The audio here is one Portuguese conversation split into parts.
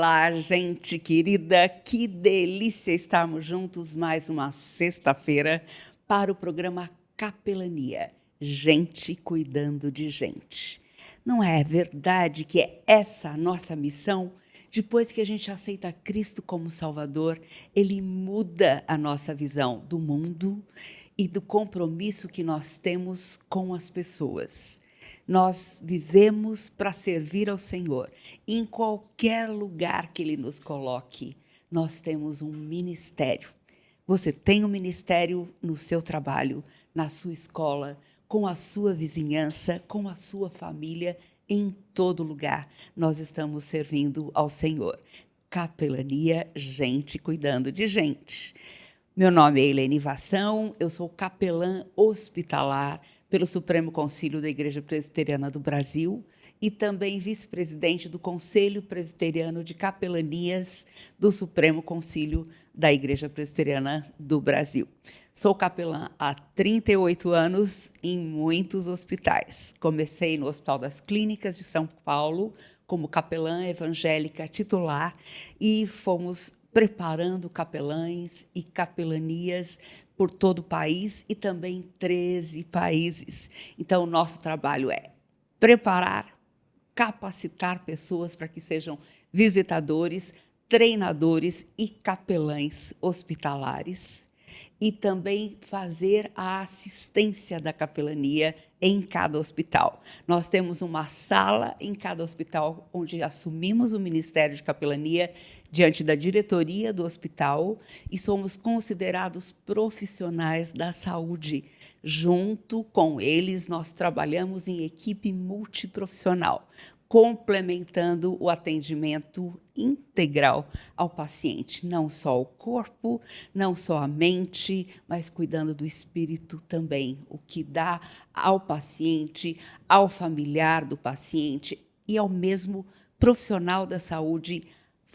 Olá, gente querida, que delícia estarmos juntos mais uma sexta-feira para o programa Capelania, gente cuidando de gente. Não é verdade que é essa a nossa missão? Depois que a gente aceita Cristo como Salvador, Ele muda a nossa visão do mundo e do compromisso que nós temos com as pessoas. Nós vivemos para servir ao Senhor. Em qualquer lugar que Ele nos coloque, nós temos um ministério. Você tem um ministério no seu trabalho, na sua escola, com a sua vizinhança, com a sua família, em todo lugar. Nós estamos servindo ao Senhor. Capelania, gente cuidando de gente. Meu nome é Helene Vassão, eu sou capelã hospitalar pelo Supremo Concílio da Igreja Presbiteriana do Brasil e também vice-presidente do Conselho Presbiteriano de Capelanias do Supremo Concílio da Igreja Presbiteriana do Brasil. Sou capelã há 38 anos em muitos hospitais. Comecei no Hospital das Clínicas de São Paulo como capelã evangélica titular e fomos preparando capelães e capelanias por todo o país e também 13 países. Então, o nosso trabalho é preparar, capacitar pessoas para que sejam visitadores, treinadores e capelães hospitalares e também fazer a assistência da capelania em cada hospital. Nós temos uma sala em cada hospital onde assumimos o Ministério de Capelania diante da diretoria do hospital e somos considerados profissionais da saúde. Junto com eles, nós trabalhamos em equipe multiprofissional, complementando o atendimento integral ao paciente, não só o corpo, não só a mente, mas cuidando do espírito também, o que dá ao paciente, ao familiar do paciente e ao mesmo profissional da saúde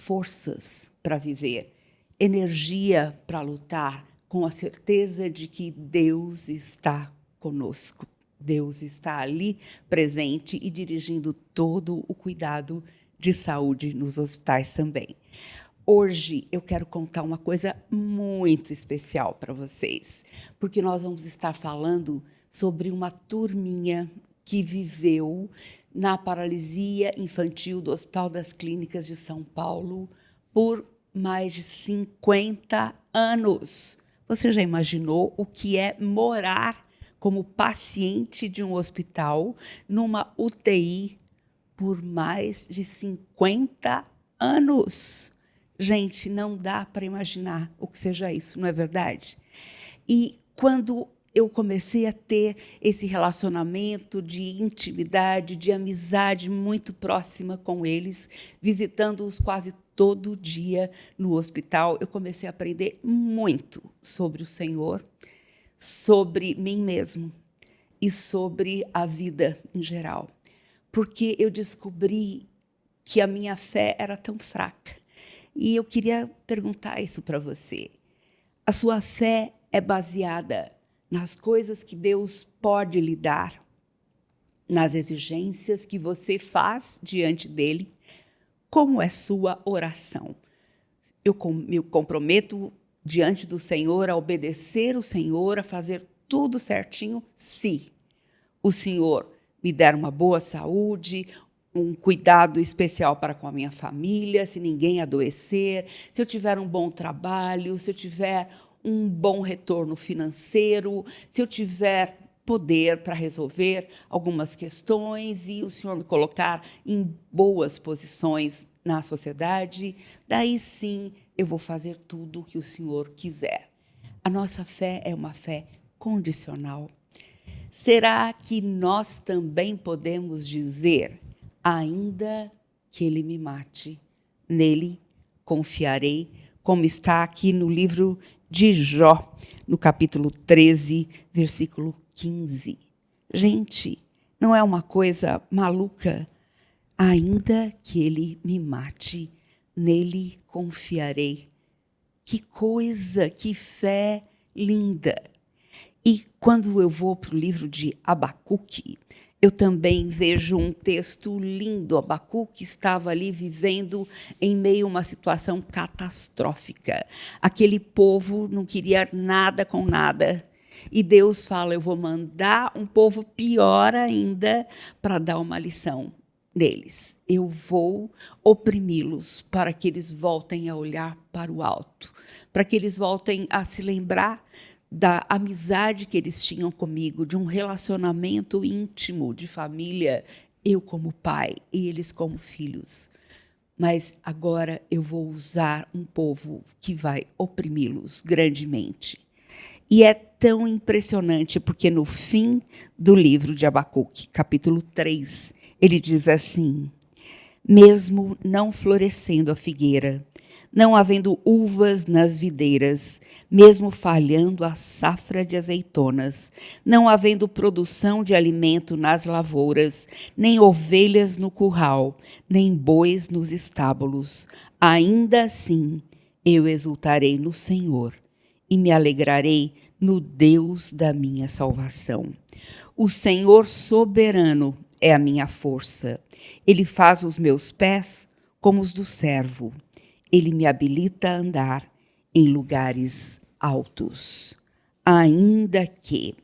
forças para viver, energia para lutar, com a certeza de que Deus está conosco. Deus está ali presente e dirigindo todo o cuidado de saúde nos hospitais também. Hoje eu quero contar uma coisa muito especial para vocês, porque nós vamos estar falando sobre uma turminha que viveu na paralisia infantil do Hospital das Clínicas de São Paulo por mais de 50 anos. Você já imaginou o que é morar como paciente de um hospital numa UTI por mais de 50 anos? Gente, não dá para imaginar o que seja isso, não é verdade? E quando eu comecei a ter esse relacionamento de intimidade, de amizade muito próxima com eles, visitando-os quase todo dia no hospital, eu comecei a aprender muito sobre o Senhor, sobre mim mesmo e sobre a vida em geral, porque eu descobri que a minha fé era tão fraca. E eu queria perguntar isso para você. A sua fé é baseada nas coisas que Deus pode lhe dar, nas exigências que você faz diante dele? Como é sua oração? Eu me comprometo diante do Senhor a obedecer o Senhor, a fazer tudo certinho, se o Senhor me der uma boa saúde, um cuidado especial para com a minha família, se ninguém adoecer, se eu tiver um bom trabalho, se eu tiver um bom retorno financeiro, se eu tiver poder para resolver algumas questões e o Senhor me colocar em boas posições na sociedade, daí sim eu vou fazer tudo o que o Senhor quiser. A nossa fé é uma fé condicional. Será que nós também podemos dizer, ainda que ele me mate, nele confiarei, como está aqui no livro de Jó, no capítulo 13, versículo 15. Gente, não é uma coisa maluca? Ainda que ele me mate, nele confiarei. Que coisa, que fé linda! E quando eu vou para o livro de Abacuque, eu também vejo um texto lindo. Abacuque estava ali vivendo em meio a uma situação catastrófica. Aquele povo não queria nada com nada. E Deus fala: eu vou mandar um povo pior ainda para dar uma lição neles. Eu vou oprimi-los para que eles voltem a olhar para o alto, para que eles voltem a se lembrar da amizade que eles tinham comigo, de um relacionamento íntimo, de família, eu como pai e eles como filhos. Mas agora eu vou usar um povo que vai oprimi-los grandemente. E é tão impressionante, porque no fim do livro de Abacuque, capítulo 3, ele diz assim: mesmo não florescendo a figueira, não havendo uvas nas videiras, mesmo falhando a safra de azeitonas, não havendo produção de alimento nas lavouras, nem ovelhas no curral, nem bois nos estábulos, ainda assim eu exultarei no Senhor e me alegrarei no Deus da minha salvação. O Senhor soberano é a minha força. Ele faz os meus pés como os do servo. Ele me habilita a andar em lugares altos. Ainda que,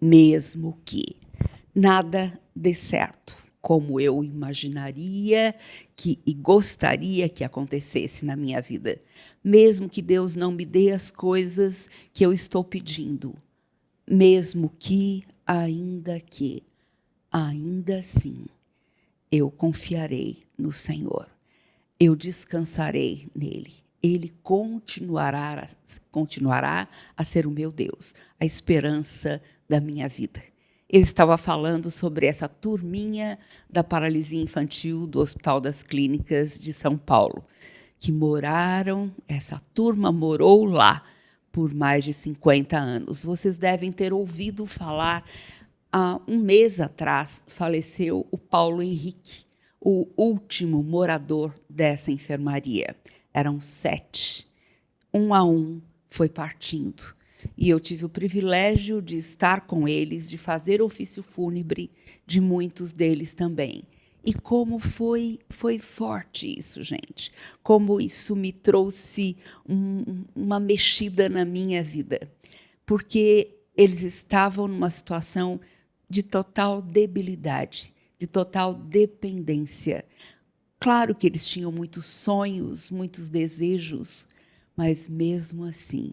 mesmo que, nada dê certo como eu imaginaria e gostaria que acontecesse na minha vida. Mesmo que Deus não me dê as coisas que eu estou pedindo. Mesmo que, ainda assim, eu confiarei no Senhor. Eu descansarei nele. Ele continuará a ser o meu Deus, a esperança da minha vida. Eu estava falando sobre essa turminha da paralisia infantil do Hospital das Clínicas de São Paulo, que essa turma morou lá por mais de 50 anos. Vocês devem ter ouvido falar, há um mês atrás, faleceu o Paulo Henrique, o último morador dessa enfermaria. Eram 7. Um a um foi partindo. E eu tive o privilégio de estar com eles, de fazer ofício fúnebre de muitos deles também. E como foi forte isso, gente. Como isso me trouxe uma mexida na minha vida. Porque eles estavam numa situação de total debilidade, de total dependência. Claro que eles tinham muitos sonhos, muitos desejos, mas mesmo assim,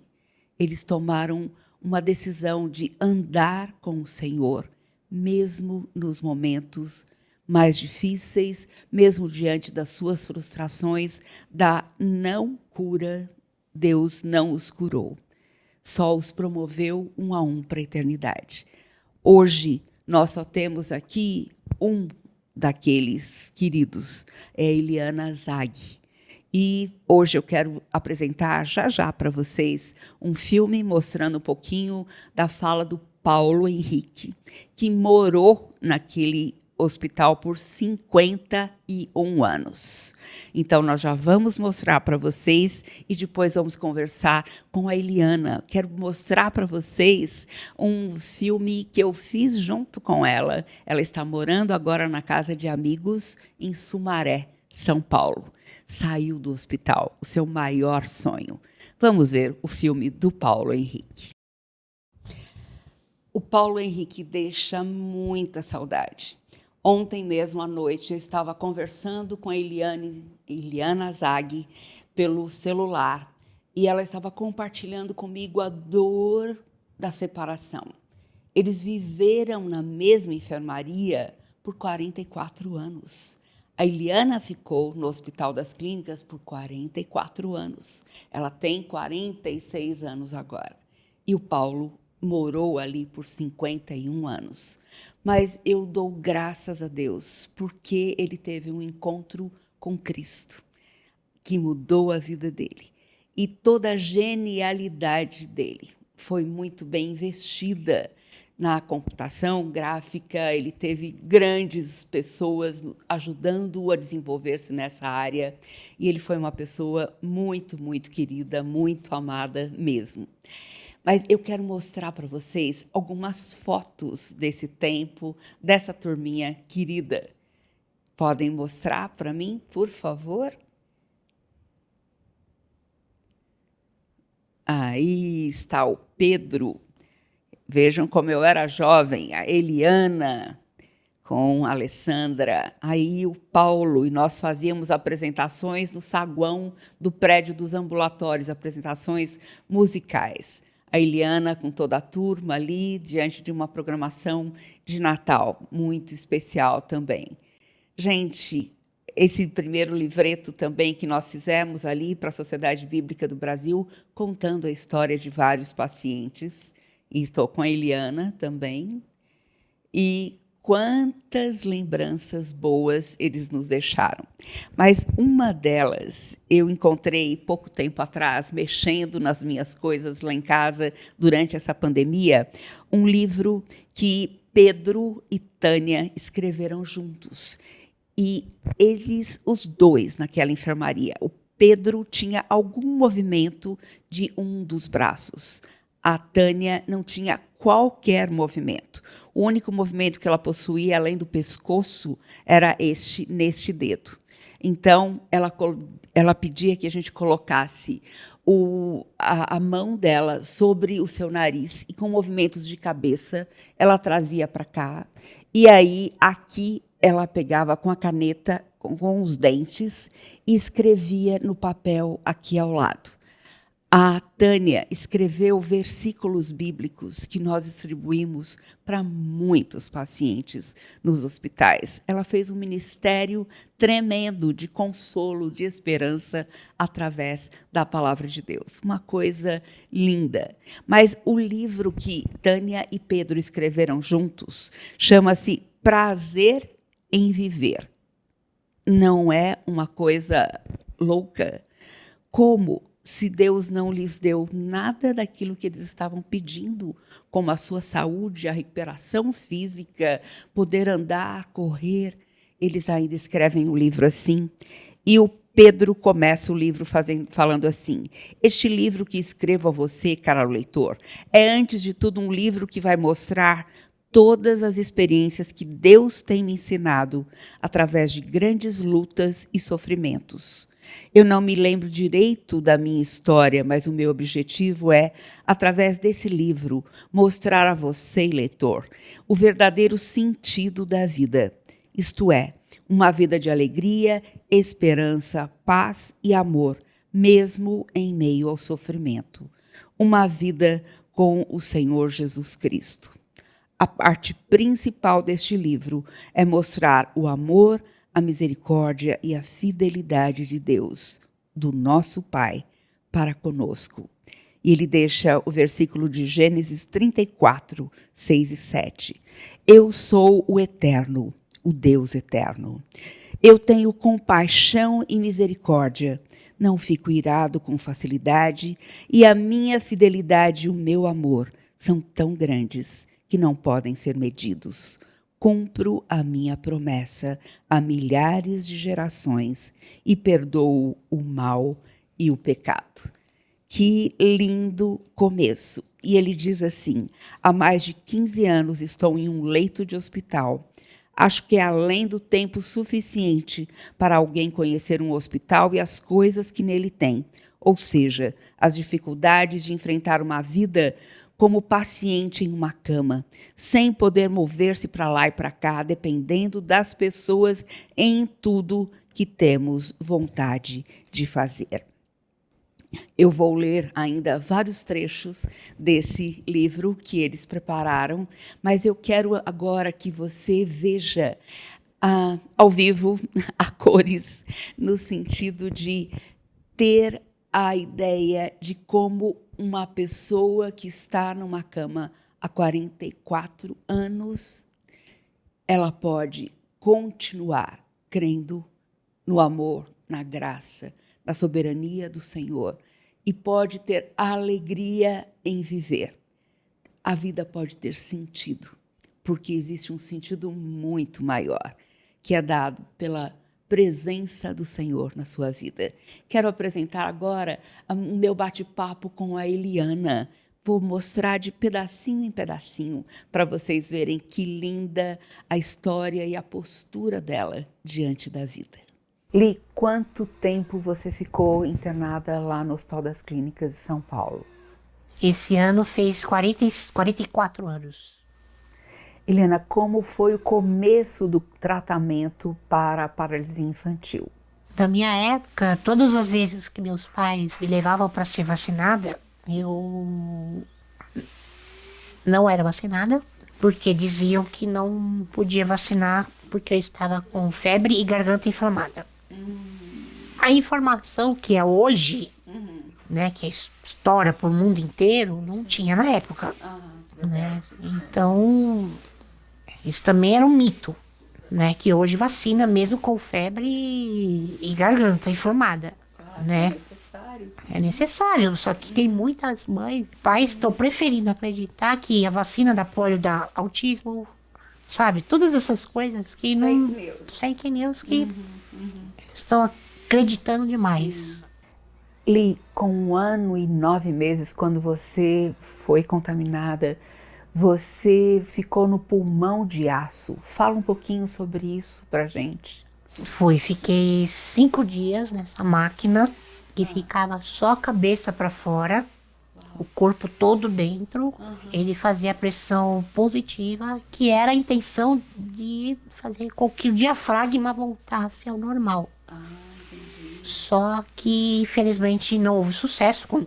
eles tomaram uma decisão de andar com o Senhor, mesmo nos momentos mais difíceis, mesmo diante das suas frustrações, da não cura, Deus não os curou. Só os promoveu um a um para a eternidade. Hoje, nós só temos aqui um daqueles queridos, é a Eliana Zag. E hoje eu quero apresentar já para vocês um filme mostrando um pouquinho da fala do Paulo Henrique, que morou naquele hospital por 51 anos. Então, nós já vamos mostrar para vocês e depois vamos conversar com a Eliana. Quero mostrar para vocês um filme que eu fiz junto com ela. Ela está morando agora na casa de amigos em Sumaré, São Paulo. Saiu do hospital, o seu maior sonho. Vamos ver o filme do Paulo Henrique. O Paulo Henrique deixa muita saudade. Ontem mesmo à noite eu estava conversando com a Eliana Zag pelo celular e ela estava compartilhando comigo a dor da separação. Eles viveram na mesma enfermaria por 44 anos. A Eliana ficou no Hospital das Clínicas por 44 anos. Ela tem 46 anos agora. E o Paulo morou ali por 51 anos. Mas eu dou graças a Deus, porque ele teve um encontro com Cristo, que mudou a vida dele. E toda a genialidade dele foi muito bem investida na computação gráfica. Ele teve grandes pessoas ajudando-o a desenvolver-se nessa área. E ele foi uma pessoa muito, muito querida, muito amada mesmo. Mas eu quero mostrar para vocês algumas fotos desse tempo, dessa turminha querida. Podem mostrar para mim, por favor? Aí está o Pedro. Vejam como eu era jovem, a Eliana com a Alessandra, aí o Paulo, e nós fazíamos apresentações no saguão do prédio dos ambulatórios, apresentações musicais. A Eliana com toda a turma ali, diante de uma programação de Natal, muito especial também. Gente, esse primeiro livreto também que nós fizemos ali para a Sociedade Bíblica do Brasil, contando a história de vários pacientes, e estou com a Eliana também, e quantas lembranças boas eles nos deixaram. Mas uma delas eu encontrei pouco tempo atrás, mexendo nas minhas coisas lá em casa durante essa pandemia, um livro que Pedro e Tânia escreveram juntos. E eles, os dois, naquela enfermaria, o Pedro tinha algum movimento de um dos braços. A Tânia não tinha qualquer movimento. O único movimento que ela possuía, além do pescoço, era neste dedo. Então, ela pedia que a gente colocasse a mão dela sobre o seu nariz e, com movimentos de cabeça, ela trazia para cá. E aí, aqui, ela pegava com a caneta, com os dentes, e escrevia no papel aqui ao lado. A Tânia escreveu versículos bíblicos que nós distribuímos para muitos pacientes nos hospitais. Ela fez um ministério tremendo de consolo, de esperança, através da palavra de Deus. Uma coisa linda. Mas o livro que Tânia e Pedro escreveram juntos chama-se Prazer em Viver. Não é uma coisa louca? Como se Deus não lhes deu nada daquilo que eles estavam pedindo, como a sua saúde, a recuperação física, poder andar, correr, eles ainda escrevem o livro assim. E o Pedro começa o livro falando assim: este livro que escrevo a você, caro leitor, é antes de tudo um livro que vai mostrar todas as experiências que Deus tem me ensinado através de grandes lutas e sofrimentos. Eu não me lembro direito da minha história, mas o meu objetivo é, através desse livro, mostrar a você, leitor, o verdadeiro sentido da vida. Isto é, uma vida de alegria, esperança, paz e amor, mesmo em meio ao sofrimento. Uma vida com o Senhor Jesus Cristo. A parte principal deste livro é mostrar o amor, a misericórdia e a fidelidade de Deus, do nosso Pai, para conosco. E ele deixa o versículo de Gênesis 34, 6 e 7. Eu sou o Eterno, o Deus Eterno. Eu tenho compaixão e misericórdia, não fico irado com facilidade, e a minha fidelidade e o meu amor são tão grandes que não podem ser medidos. Cumpro a minha promessa a milhares de gerações e perdoo o mal e o pecado. Que lindo começo! E ele diz assim: há mais de 15 anos estou em um leito de hospital. Acho que é além do tempo suficiente para alguém conhecer um hospital e as coisas que nele tem, ou seja, as dificuldades de enfrentar uma vida como paciente em uma cama, sem poder mover-se para lá e para cá, dependendo das pessoas em tudo que temos vontade de fazer. Eu vou ler ainda vários trechos desse livro que eles prepararam, mas eu quero agora que você veja ao vivo, a cores, no sentido de ter a ideia de como uma pessoa que está numa cama há 44 anos, ela pode continuar crendo no amor, na graça, na soberania do Senhor e pode ter alegria em viver. A vida pode ter sentido, porque existe um sentido muito maior, que é dado pela presença do Senhor na sua vida. Quero apresentar agora o meu bate-papo com a Eliana. vou mostrar de pedacinho em pedacinho para vocês verem que linda a história e a postura dela diante da vida. Li, quanto tempo você ficou internada lá no Hospital das Clínicas de São Paulo? Esse ano fez 44 anos. Helena, como foi o começo do tratamento para a paralisia infantil? Na minha época, todas as vezes que meus pais me levavam para ser vacinada, eu não era vacinada, porque diziam que não podia vacinar porque eu estava com febre e garganta inflamada. A informação que é hoje, né, que estoura por mundo inteiro, não tinha na época. Né? Então, isso também era um mito, né? Que hoje vacina mesmo com febre e garganta inflamada, né? É necessário, só que tem muitas mães, pais estão preferindo acreditar que a vacina da polio dá autismo, sabe? Todas essas coisas que não... Fake news que estão acreditando demais. Li, com 1 ano e 9 meses, quando você foi contaminada, você ficou no pulmão de aço. Fala um pouquinho sobre isso pra gente. Fiquei 5 dias nessa máquina que ficava só a cabeça para fora, o corpo todo dentro. Ele fazia a pressão positiva, que era a intenção de fazer com que o diafragma voltasse ao normal. Só que, infelizmente, não houve sucesso com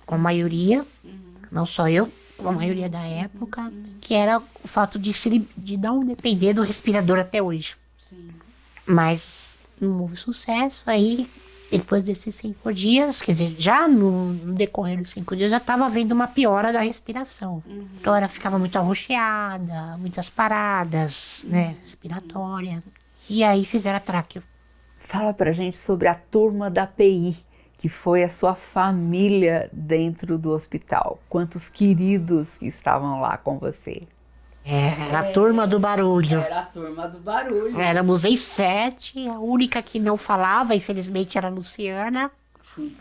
a maioria, não só eu, com a maioria da época, que era o fato de não depender do respirador até hoje. Mas não houve sucesso, aí depois desses 5 dias, quer dizer, já no decorrer dos 5 dias, já estava havendo uma piora da respiração. Então ela ficava muito arroxeada, muitas paradas, né, respiratória. E aí fizeram a tráqueo. Fala pra gente sobre a turma da PI, que foi a sua família dentro do hospital. Quantos queridos que estavam lá com você? Era a turma do barulho. Era a turma do barulho. Éramos em 7, a única que não falava, infelizmente, era a Luciana,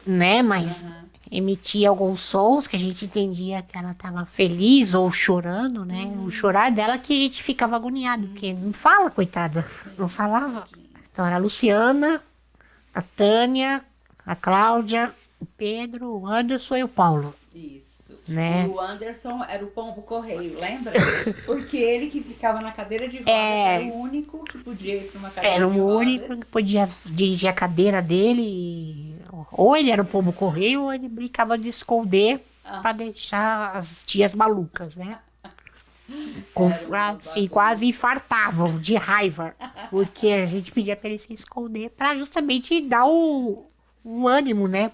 né? Mas emitia alguns sons que a gente entendia que ela estava feliz ou chorando, né? O chorar dela que a gente ficava agoniado, porque não fala, coitada, não falava. Então era a Luciana, a Tânia, a Cláudia, o Pedro, o Anderson e o Paulo. Isso. Né? E o Anderson era o pombo correio, lembra? Porque ele que ficava na cadeira de rodas era o único que podia ir para uma cadeira de rodas. Era o único que podia dirigir a cadeira dele. Ou ele era o pombo correio, ou ele brincava de esconder para deixar as tias malucas, né? Assim, quase infartavam de raiva, porque a gente pedia para ele se esconder para justamente dar o ânimo, né?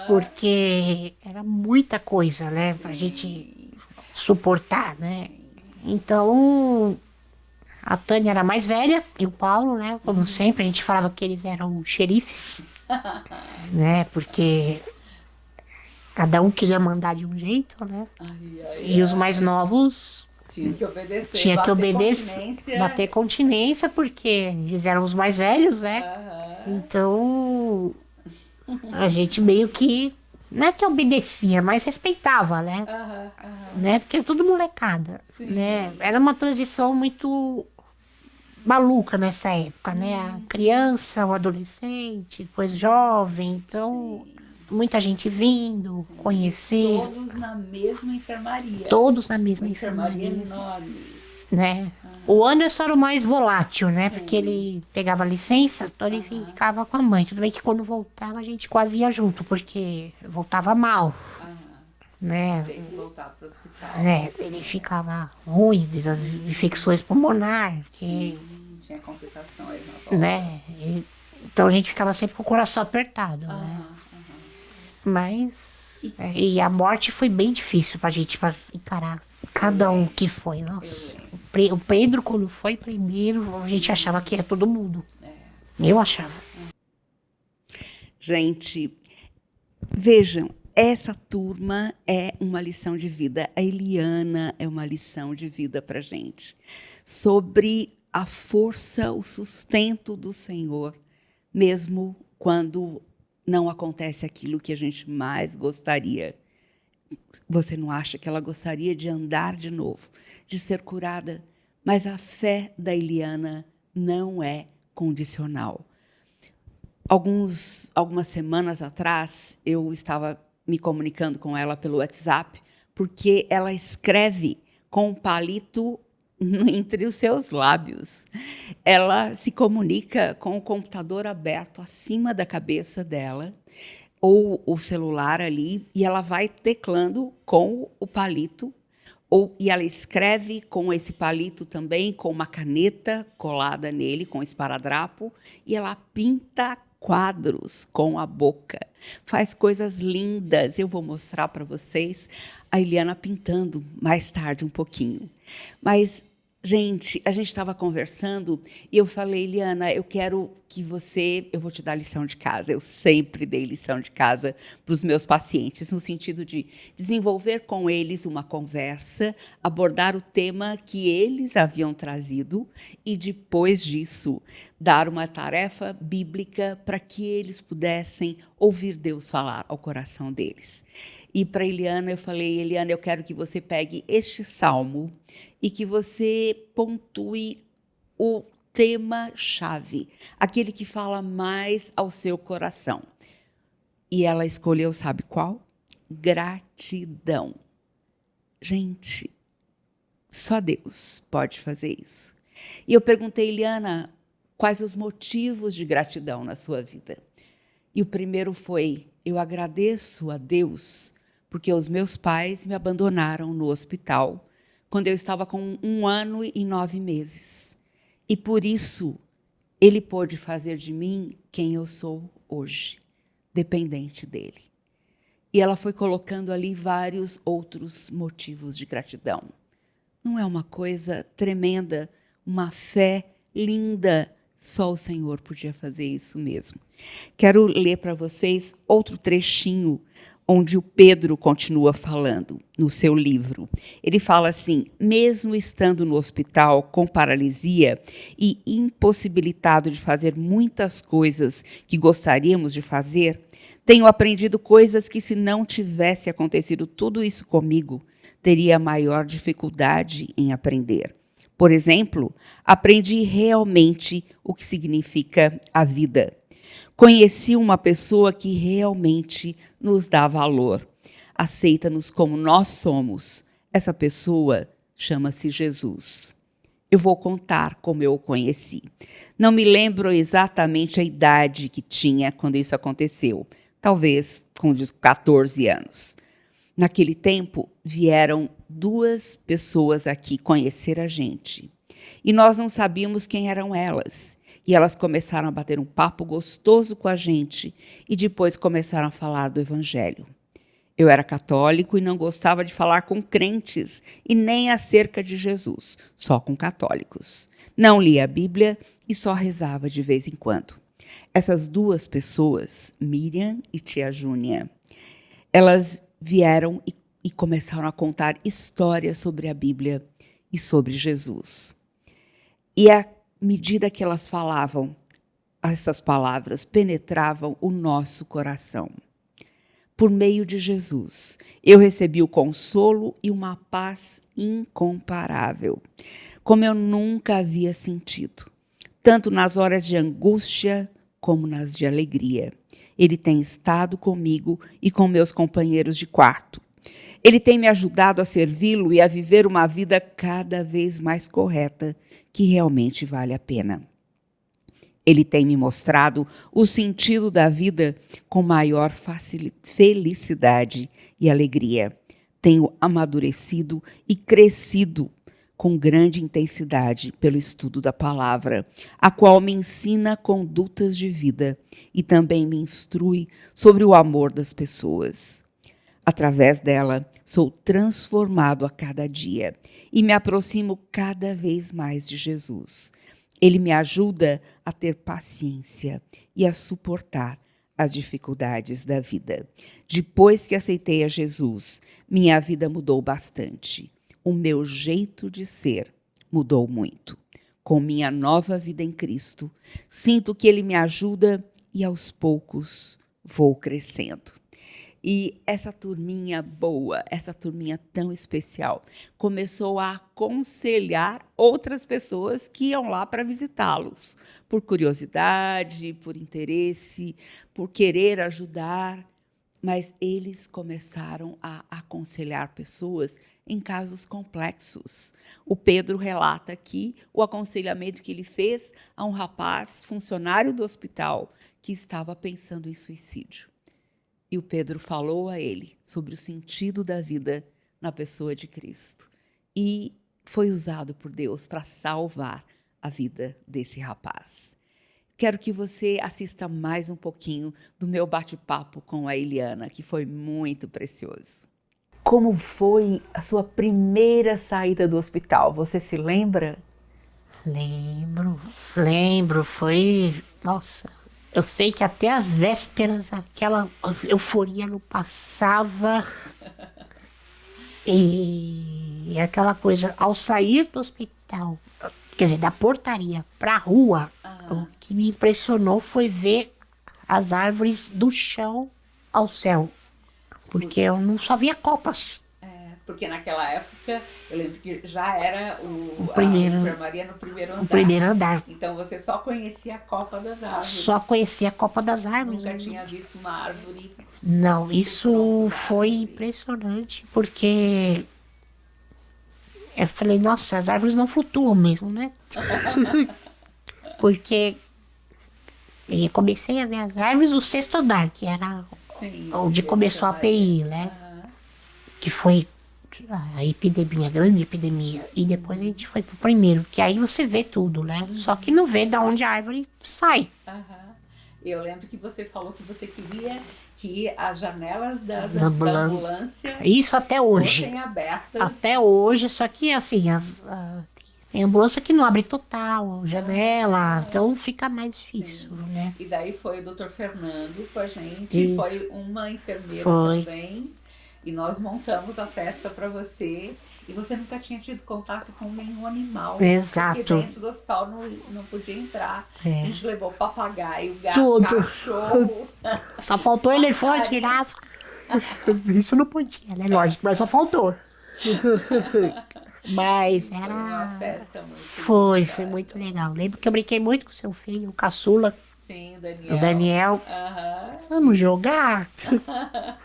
Porque era muita coisa, né? Pra gente suportar, né? Então, a Tânia era mais velha e o Paulo, né? Como sempre, a gente falava que eles eram xerifes, né? Porque cada um queria mandar de um jeito, né? E os mais novos tinha que obedecer, bater continência, porque eles eram os mais velhos, né? Então, a gente meio que, não é que obedecia, mas respeitava, né? Né? Porque é tudo molecada, né? Era uma transição muito maluca nessa época, né? A criança, o adolescente, depois jovem, então... Muita gente vindo, conhecer. Todos na mesma enfermaria. Todos na mesma enfermaria. Enorme. Né? O Anderson era o mais volátil, né? Porque ele pegava licença, então ele ficava com a mãe. Tudo bem que quando voltava a gente quase ia junto, porque voltava mal. Né? Tem que voltar para o hospital. Ele ficava ruim, as infecções pulmonares. Tinha complicações na volta. Né? Então a gente ficava sempre com o coração apertado, né? Mas... E a morte foi bem difícil pra gente encarar. Cada um que foi, nossa. O Pedro, quando foi primeiro, a gente achava que ia todo mundo. Eu achava. Gente, vejam, essa turma é uma lição de vida. A Eliana é uma lição de vida pra gente. Sobre a força, o sustento do Senhor, mesmo quando não acontece aquilo que a gente mais gostaria. Você não acha que ela gostaria de andar de novo, de ser curada? Mas a fé da Eliana não é condicional. Algumas semanas atrás, eu estava me comunicando com ela pelo WhatsApp, porque ela escreve com um palito entre os seus lábios. Ela se comunica com o computador aberto acima da cabeça dela, ou o celular ali, e ela vai teclando com o palito, e ela escreve com esse palito também, com uma caneta colada nele, com esparadrapo, e ela pinta quadros com a boca. Faz coisas lindas. Eu vou mostrar para vocês a Eliana pintando mais tarde um pouquinho. Mas, gente, a gente estava conversando e eu falei, Eliana, eu quero que eu vou te dar lição de casa. Eu sempre dei lição de casa para os meus pacientes, no sentido de desenvolver com eles uma conversa, abordar o tema que eles haviam trazido e, depois disso, dar uma tarefa bíblica para que eles pudessem ouvir Deus falar ao coração deles. E para Eliana, eu falei, Eliana, eu quero que você pegue este salmo e que você pontue o tema-chave, aquele que fala mais ao seu coração. E ela escolheu, sabe qual? Gratidão. Gente, só Deus pode fazer isso. E eu perguntei, Eliana, quais os motivos de gratidão na sua vida? E o primeiro foi, eu agradeço a Deus porque os meus pais me abandonaram no hospital quando eu estava com 1 ano e 9 meses. E por isso, Ele pôde fazer de mim quem eu sou hoje, dependente dEle. E ela foi colocando ali vários outros motivos de gratidão. Não é uma coisa tremenda, uma fé linda? Só o Senhor podia fazer isso mesmo. Quero ler para vocês outro trechinho onde o Pedro continua falando no seu livro. Ele fala assim, mesmo estando no hospital com paralisia e impossibilitado de fazer muitas coisas que gostaríamos de fazer, tenho aprendido coisas que, se não tivesse acontecido tudo isso comigo, teria maior dificuldade em aprender. Por exemplo, aprendi realmente o que significa a vida. Conheci uma pessoa que realmente nos dá valor, aceita-nos como nós somos. Essa pessoa chama-se Jesus. Eu vou contar como eu o conheci. Não me lembro exatamente a idade que tinha quando isso aconteceu, talvez com 14 anos. Naquele tempo, vieram 2 pessoas aqui conhecer a gente. E nós não sabíamos quem eram elas. E elas começaram a bater um papo gostoso com a gente e depois começaram a falar do Evangelho. Eu era católico e não gostava de falar com crentes e nem acerca de Jesus, só com católicos. Não lia a Bíblia e só rezava de vez em quando. Essas 2 pessoas, Miriam e tia Júnia, elas vieram e começaram a contar histórias sobre a Bíblia e sobre Jesus. E à medida que elas falavam, essas palavras penetravam o nosso coração. Por meio de Jesus, eu recebi o consolo e uma paz incomparável, como eu nunca havia sentido, tanto nas horas de angústia como nas de alegria. Ele tem estado comigo e com meus companheiros de quarto. Ele tem me ajudado a servi-lo e a viver uma vida cada vez mais correta, que realmente vale a pena. Ele tem me mostrado o sentido da vida com maior felicidade e alegria. Tenho amadurecido e crescido com grande intensidade pelo estudo da palavra, a qual me ensina condutas de vida e também me instrui sobre o amor das pessoas. Através dela, sou transformado a cada dia e me aproximo cada vez mais de Jesus. Ele me ajuda a ter paciência e a suportar as dificuldades da vida. Depois que aceitei a Jesus, minha vida mudou bastante. O meu jeito de ser mudou muito. Com minha nova vida em Cristo, sinto que Ele me ajuda e aos poucos vou crescendo. E essa turminha boa, essa turminha tão especial, começou a aconselhar outras pessoas que iam lá para visitá-los, por curiosidade, por interesse, por querer ajudar. Mas eles começaram a aconselhar pessoas em casos complexos. O Pedro relata aqui o aconselhamento que ele fez a um rapaz, funcionário do hospital, que estava pensando em suicídio. E o Pedro falou a ele sobre o sentido da vida na pessoa de Cristo. E foi usado por Deus para salvar a vida desse rapaz. Quero que você assista mais um pouquinho do meu bate-papo com a Eliana, que foi muito precioso. Como foi a sua primeira saída do hospital? Você se lembra? Lembro, foi... Nossa, eu sei que até as vésperas aquela euforia não passava. E aquela coisa, ao sair do hospital, quer dizer, da portaria pra rua, o que me impressionou foi ver as árvores do chão ao céu. Porque eu não só via copas. Porque naquela época, eu lembro que já era a enfermaria no primeiro andar. O primeiro andar. Então você só conhecia a copa das árvores. Só conhecia a copa das árvores. Nunca tinha visto uma árvore. Não, isso foi impressionante, porque eu falei, nossa, as árvores não flutuam mesmo, né? Porque eu comecei a ver as árvores do sexto andar, que era onde começou a API, né? Que foi a epidemia, a grande epidemia. E depois a gente foi pro primeiro, que aí você vê tudo, né? Só que não vê de onde a árvore sai. Eu lembro que você falou que você queria que as janelas da ambulância isso até hoje. Fossem abertas. Até hoje, só que assim, tem ambulância que não abre total, janela, então fica mais difícil, né? E daí foi o Dr. Fernando com a gente, foi uma enfermeira também, e nós montamos a festa para você. E você nunca tinha tido contato com nenhum animal. Exato. Porque dentro do hospital não podia entrar. A gente levou papagaio, gato, tudo. Cachorro. Só faltou elefante, girafa. Isso não podia, né? Lógico, mas só faltou. Mas era... Foi uma festa muito Foi muito legal. Lembro que eu brinquei muito com seu filho, o caçula. Sim, o Daniel. O Daniel. Vamos jogar?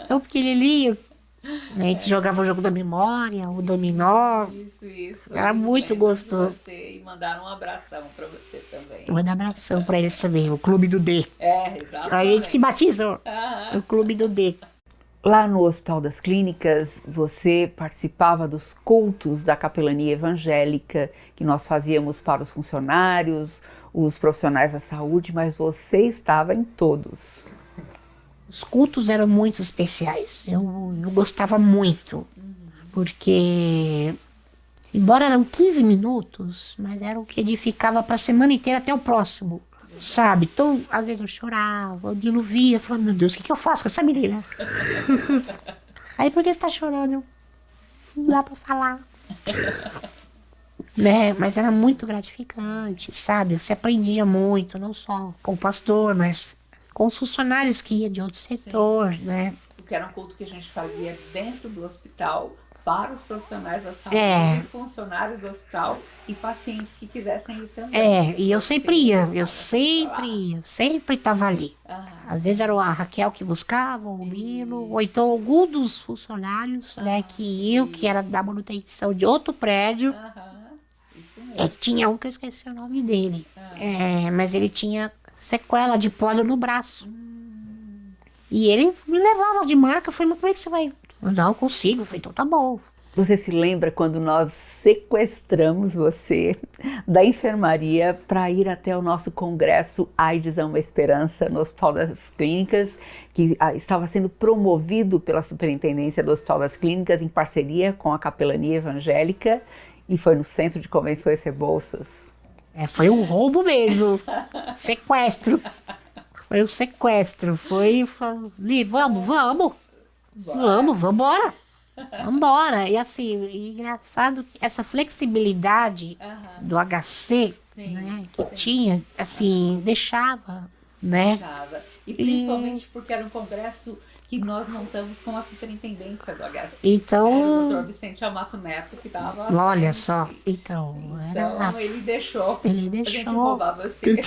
Tão pequenininho. A gente jogava o jogo da memória, o dominó. Isso. Era muito gostoso. E mandaram um abração pra você também. Manda um abração pra eles também, o Clube do D. Exatamente. A gente que batizou o Clube do D. Lá no Hospital das Clínicas, você participava dos cultos da capelania evangélica que nós fazíamos para os funcionários, os profissionais da saúde, mas você estava em todos. Os cultos eram muito especiais, eu gostava muito, porque, embora eram 15 minutos, mas era o que edificava para a semana inteira até o próximo, sabe? Então, às vezes eu chorava, eu não via, falava, meu Deus, o que eu faço com essa menina? Aí, por que você tá chorando? Não dá para falar. Né? Mas era muito gratificante, sabe? Você aprendia muito, não só com o pastor, mas com os funcionários que iam de outro setor, né? Porque era um culto que a gente fazia dentro do hospital para os profissionais da saúde, funcionários do hospital e pacientes que quisessem ir também. E eu sempre ia, sempre estava ali. Às vezes era a Raquel que buscava, o Milo, ou então algum dos funcionários, né, que iam, que era da manutenção de outro prédio. Tinha um que eu esqueci o nome dele, mas ele tinha sequela de pólio no braço. E ele me levava de marca, eu falei, mas como é que você vai? Não, eu consigo. Eu falei, então tá bom. Você se lembra quando nós sequestramos você da enfermaria para ir até o nosso congresso AIDS é uma Esperança no Hospital das Clínicas, que estava sendo promovido pela Superintendência do Hospital das Clínicas em parceria com a Capelania Evangélica, e foi no Centro de Convenções Rebouças? Foi um roubo mesmo. Sequestro. Foi um sequestro. Li, vamos embora. Vambora. E assim, engraçado que essa flexibilidade do HC, né, que tinha, assim, deixava, né? E principalmente porque era um congresso Que nós montamos com a superintendência do HC. Então, era o doutor Vicente Amato Neto que dava. olha só, então Ele deixou. Ele A gente deixou. roubar você.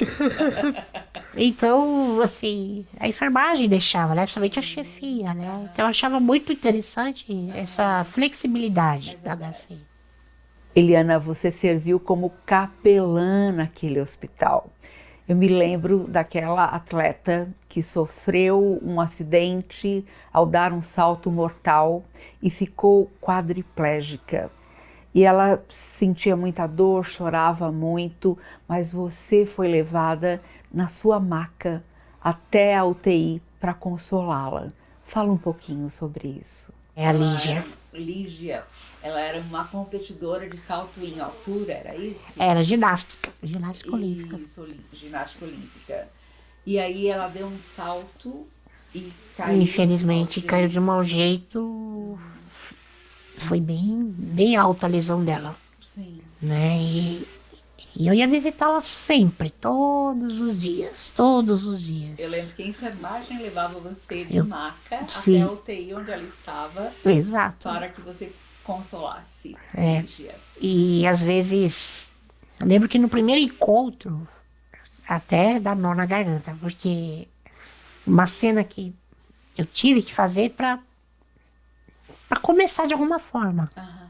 Então, assim, a enfermagem deixava, né? Principalmente a chefia, né? Então eu achava muito interessante essa flexibilidade do HC. Eliana, você serviu como capelã naquele hospital. Eu me lembro daquela atleta que sofreu um acidente ao dar um salto mortal e ficou quadriplégica. E ela sentia muita dor, chorava muito, mas você foi levada na sua maca até a UTI para consolá-la. Fala um pouquinho sobre isso. É a Lígia. Lígia, ela era uma competidora de salto em altura, era isso? Era ginástica olímpica. Isso, ginástica olímpica. E aí ela deu um salto e caiu. Infelizmente, caiu de mau jeito. Foi bem alta a lesão dela. Sim. Né? E eu ia visitá-la sempre, todos os dias. Eu lembro que a enfermagem levava você de maca Sim. até a UTI onde ela estava. Exato. Para que você consolasse. É. E às vezes, eu lembro que no primeiro encontro, até dá nó na garganta, porque uma cena que eu tive que fazer para começar de alguma forma. Aham.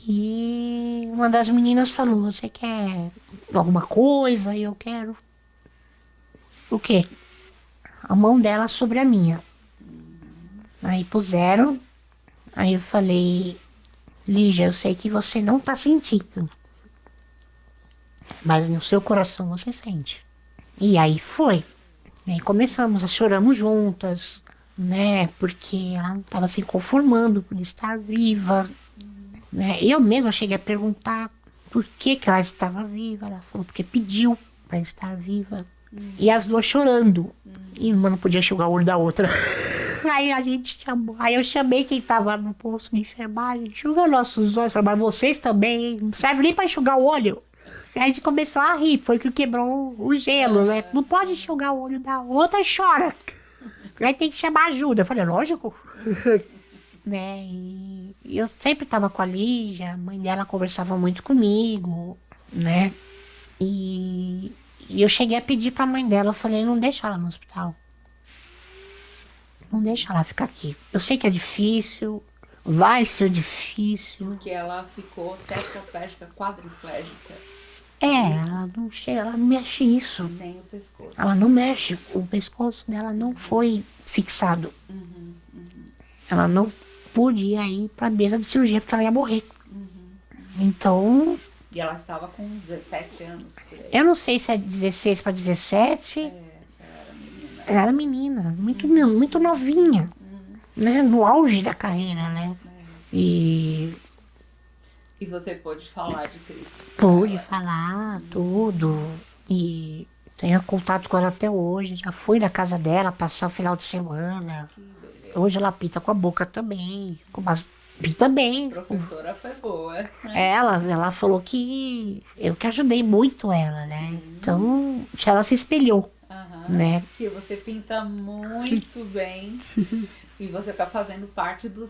E uma das meninas falou, você quer alguma coisa? E eu quero. O quê? A mão dela sobre a minha. Aí puseram. Aí eu falei, Lígia, eu sei que você não tá sentindo. Mas no seu coração você sente. E aí foi. E aí começamos, choramos juntas, né? Porque ela não estava se conformando por estar viva. Né? Eu mesma cheguei a perguntar por que ela estava viva. Ela falou, porque pediu para estar viva. E as duas chorando. E uma não podia enxugar o olho da outra. Aí a gente chamou. Aí eu chamei quem tava no posto de enfermagem. Enxuga nossos olhos. Falei, mas vocês também, hein? Não serve nem para enxugar o olho. Aí a gente começou a rir, foi que quebrou o gelo, né? Não pode enxugar o olho da outra e chora. Aí tem que chamar ajuda. Eu falei, lógico. Né? E eu sempre tava com a Lígia, a mãe dela conversava muito comigo, né? E eu cheguei a pedir pra mãe dela, eu falei, não deixa ela no hospital. Não deixa ela ficar aqui. Eu sei que é difícil, vai ser difícil. Porque ela ficou tetraplégica, quadriplégica. Ela não chega, ela não mexe isso. Nem o pescoço. Ela não mexe, o pescoço dela não foi fixado. Ela não podia ir pra mesa de cirurgia porque ela ia morrer. Então, E ela estava com 17 anos. Por aí. eu não sei se é 16 para 17. Ela era menina, muito novinha, né? No auge da carreira, né? E você pôde falar de Cristo. pude falar tudo. E tenho contato com ela até hoje. Já fui na casa dela passar o final de semana. Hoje ela pinta com a boca também. Pinta bem. A professora foi boa. Ela falou que eu que ajudei muito ela, né? Então, ela se espelhou. Né? Que você pinta muito bem e você está fazendo parte do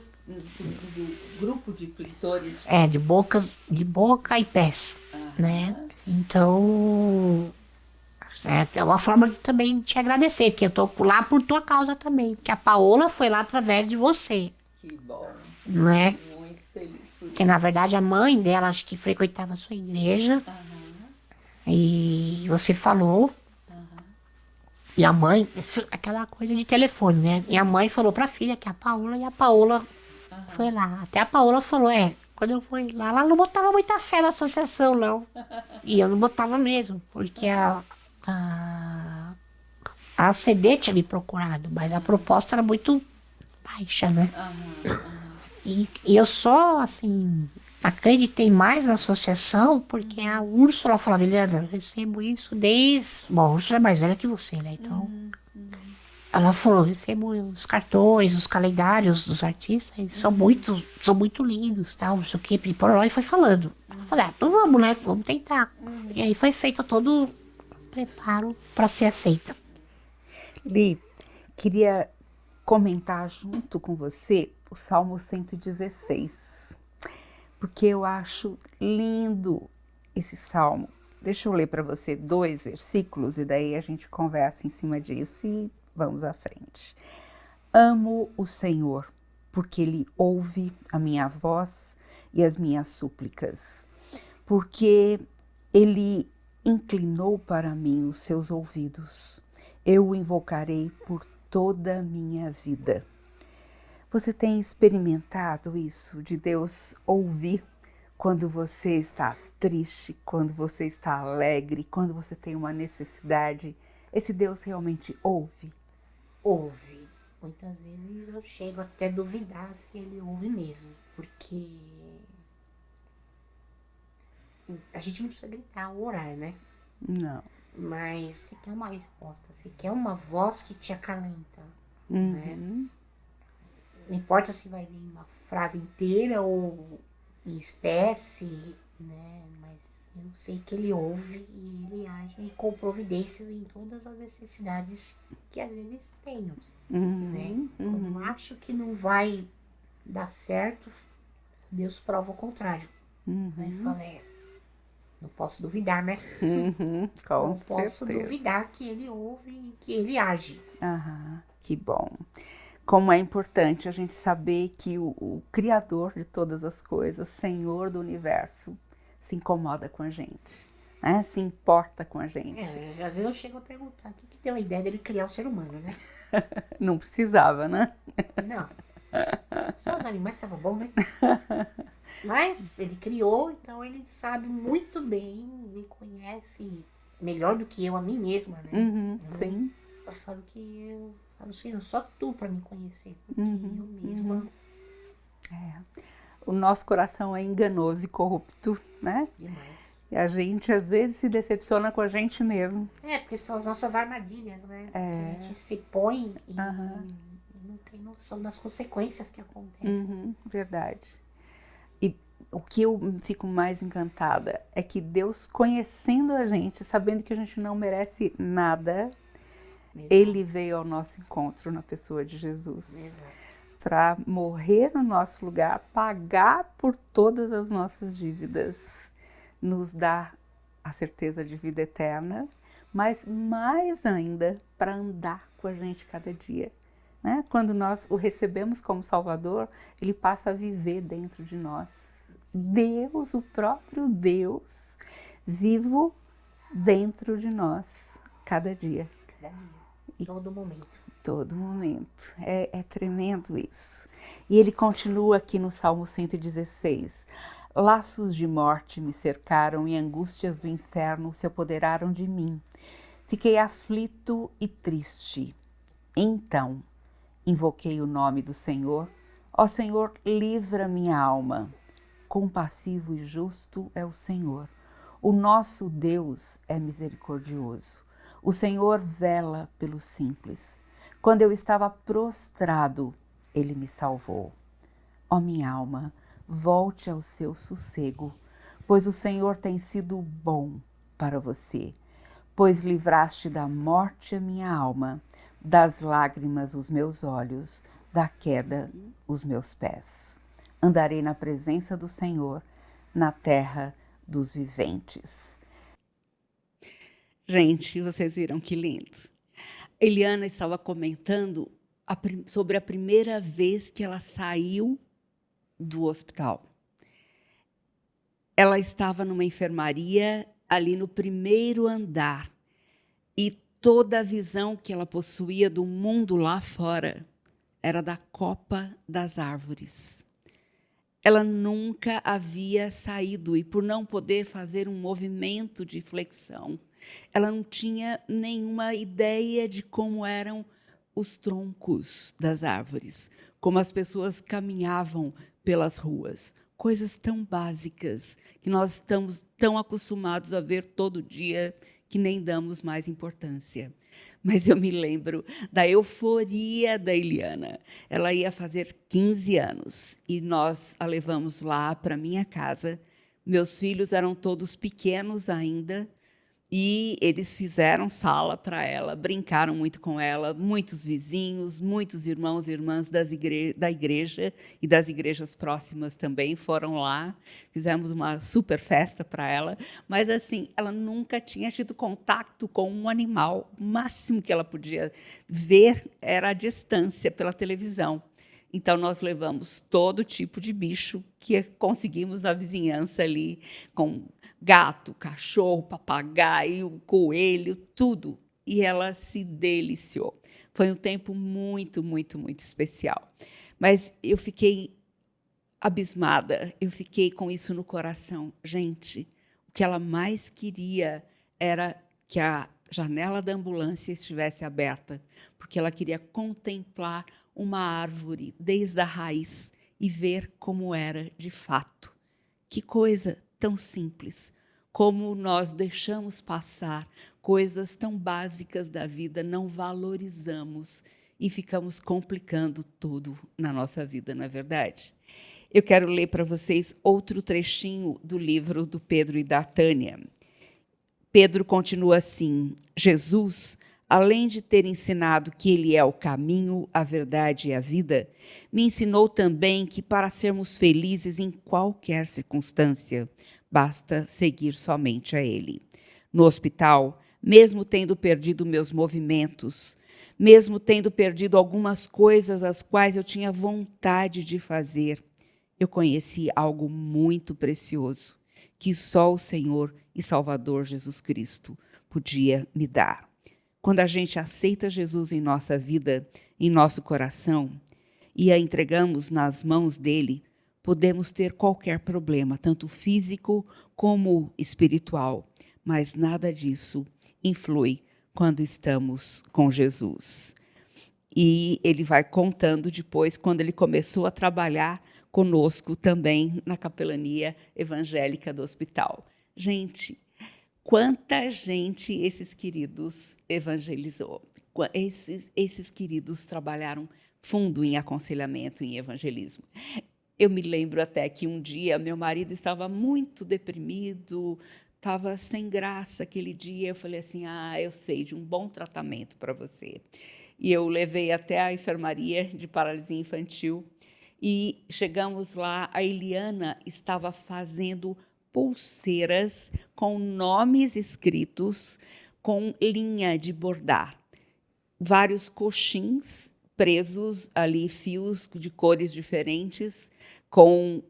grupo de pintores. De boca e pés, né? Então, é uma forma de também te agradecer, porque eu tô lá por tua causa também, porque a Paola foi lá através de você. Que bom. Né? Muito feliz por isso. Porque na verdade a mãe dela acho que frequentava a sua igreja. E você falou. E a mãe, aquela coisa de telefone, né? E a mãe falou pra filha que é a Paola, e a Paola foi lá. Até a Paola falou, quando eu fui lá, ela não botava muita fé na associação, não. E eu não botava mesmo, porque a ACD tinha me procurado, mas a proposta era muito baixa, né? E eu só, assim, acreditei mais na associação porque a Úrsula falava, Eliana, eu recebo isso desde... Bom, a Úrsula é mais velha que você, né? Então, ela falou, recebo os cartões, os calendários dos artistas, eles são muito lindos, tal, não sei o que, e foi falando. Eu falei, então vamos, né? Vamos tentar. E aí foi feito todo o preparo para ser aceita. Li, queria comentar junto com você o Salmo 116, porque eu acho lindo esse salmo. Deixa eu ler para você 2 versículos e daí a gente conversa em cima disso e vamos à frente. Amo o Senhor, porque Ele ouve a minha voz e as minhas súplicas, porque Ele inclinou para mim os seus ouvidos. Eu o invocarei por toda a minha vida. Você tem experimentado isso, de Deus ouvir quando você está triste, quando você está alegre, quando você tem uma necessidade? Esse Deus realmente ouve? Ouve. Muitas vezes eu chego até a duvidar se ele ouve mesmo, porque a gente não precisa gritar ou orar, né? Não. Mas se quer uma resposta, se quer uma voz que te acalenta, né? Não importa se vai vir uma frase inteira ou em espécie, né? Mas eu sei que ele ouve e ele age com providências em todas as necessidades que às vezes tenho, né? Quando acho que não vai dar certo, Deus prova o contrário. Aí fala, não posso duvidar, né? Com não certeza. posso duvidar que ele ouve e que ele age. Que bom. Como é importante a gente saber que o Criador de todas as coisas, Senhor do Universo, se incomoda com a gente, né? Se importa com a gente. Às vezes eu chego a perguntar, o que deu a ideia dele criar o ser humano, né? Não precisava, né? Não. Só os animais estavam bom, né? Mas ele criou, então ele sabe muito bem, ele conhece melhor do que eu a mim mesma, né? Sim. Eu falo Senhor, só tu pra me conhecer, porque eu mesma... O nosso coração é enganoso e corrupto, né? Demais. E a gente às vezes se decepciona com a gente mesmo. Porque são as nossas armadilhas, né? Que a gente se põe e não tem noção das consequências que acontecem. Verdade. E o que eu fico mais encantada é que Deus, conhecendo a gente, sabendo que a gente não merece nada, Ele veio ao nosso encontro na pessoa de Jesus. Para morrer no nosso lugar, pagar por todas as nossas dívidas, nos dar a certeza de vida eterna, mas mais ainda para andar com a gente cada dia. Né? Quando nós o recebemos como Salvador, Ele passa a viver dentro de nós. Deus, o próprio Deus, vivo dentro de nós, cada dia. Cada dia, todo momento. Todo momento. É tremendo isso. E ele continua aqui no Salmo 116. Laços de morte me cercaram e angústias do inferno se apoderaram de mim. Fiquei aflito e triste. Então, invoquei o nome do Senhor. Ó Senhor, livra minha alma. Compassivo e justo é o Senhor. O nosso Deus é misericordioso. O Senhor vela pelos simples. Quando eu estava prostrado, Ele me salvou. Ó minha alma, volte ao seu sossego, pois o Senhor tem sido bom para você, pois livraste da morte a minha alma, das lágrimas os meus olhos, da queda os meus pés. Andarei na presença do Senhor, na terra dos viventes. Gente, vocês viram que lindo. Eliana estava comentando sobre a primeira vez que ela saiu do hospital. Ela estava numa enfermaria ali no primeiro andar e toda a visão que ela possuía do mundo lá fora era da copa das árvores. Ela nunca havia saído e, por não poder fazer um movimento de flexão, ela não tinha nenhuma ideia de como eram os troncos das árvores, como as pessoas caminhavam pelas ruas. Coisas tão básicas que nós estamos tão acostumados a ver todo dia que nem damos mais importância. Mas eu me lembro da euforia da Eliana. Ela ia fazer 15 anos e nós a levamos lá para minha casa. Meus filhos eram todos pequenos ainda, E eles fizeram sala para ela, brincaram muito com ela, muitos vizinhos, muitos irmãos e irmãs da igreja e das igrejas próximas também foram lá. Fizemos uma super festa para ela, mas assim, ela nunca tinha tido contato com um animal. O máximo que ela podia ver era a distância pela televisão. Então, nós levamos todo tipo de bicho que conseguimos na vizinhança ali, com gato, cachorro, papagaio, coelho, tudo. E ela se deliciou. Foi um tempo muito, muito, muito especial. Mas eu fiquei abismada, eu fiquei com isso no coração. Gente, o que ela mais queria era que a janela da ambulância estivesse aberta, porque ela queria contemplar uma árvore desde a raiz e ver como era de fato. Que coisa tão simples, como nós deixamos passar coisas tão básicas da vida, não valorizamos e ficamos complicando tudo na nossa vida, não é verdade? Eu quero ler para vocês outro trechinho do livro do Pedro e da Tânia. Pedro continua assim: Jesus, além de ter ensinado que ele é o caminho, a verdade e a vida, me ensinou também que para sermos felizes em qualquer circunstância, basta seguir somente a ele. No hospital, mesmo tendo perdido meus movimentos, mesmo tendo perdido algumas coisas as quais eu tinha vontade de fazer, eu conheci algo muito precioso que só o Senhor e Salvador Jesus Cristo podia me dar. Quando a gente aceita Jesus em nossa vida, em nosso coração, e a entregamos nas mãos dele, podemos ter qualquer problema, tanto físico como espiritual, mas nada disso influi quando estamos com Jesus. E ele vai contando depois, quando ele começou a trabalhar conosco também na capelania evangélica do hospital. Gente, quanta gente esses queridos evangelizou. Esses queridos trabalharam fundo em aconselhamento, em evangelismo. Eu me lembro até que um dia meu marido estava muito deprimido, estava sem graça aquele dia. Eu falei assim: eu sei de um bom tratamento para você. E eu levei até a enfermaria de paralisia infantil. E chegamos lá, a Eliana estava fazendo pulseiras com nomes escritos com linha de bordar. Vários coxins presos ali, fios de cores diferentes, com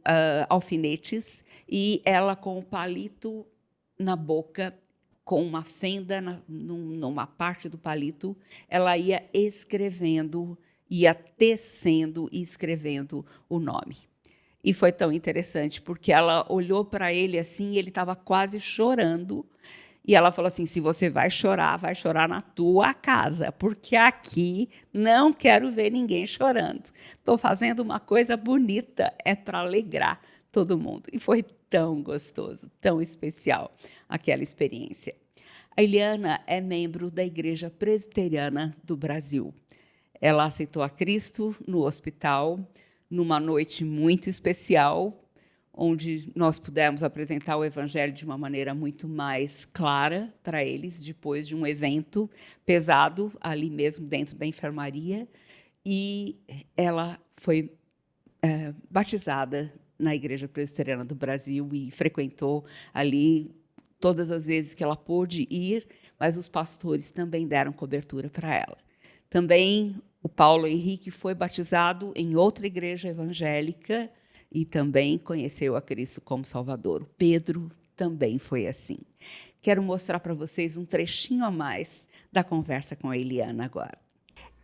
alfinetes, e ela com o palito na boca, com uma fenda numa parte do palito, ela ia escrevendo, ia tecendo e escrevendo o nome. E foi tão interessante, porque ela olhou para ele assim, e ele estava quase chorando, e ela falou assim: se você vai chorar na tua casa, porque aqui não quero ver ninguém chorando. Estou fazendo uma coisa bonita, é para alegrar todo mundo. E foi tão gostoso, tão especial aquela experiência. A Eliana é membro da Igreja Presbiteriana do Brasil. Ela aceitou a Cristo no hospital, numa noite muito especial, onde nós pudemos apresentar o Evangelho de uma maneira muito mais clara para eles, depois de um evento pesado, ali mesmo dentro da enfermaria. E ela foi batizada na Igreja Presbiteriana do Brasil e frequentou ali todas as vezes que ela pôde ir, mas os pastores também deram cobertura para ela. Também o Paulo Henrique foi batizado em outra igreja evangélica e também conheceu a Cristo como Salvador. O Pedro também foi assim. Quero mostrar para vocês um trechinho a mais da conversa com a Eliana agora.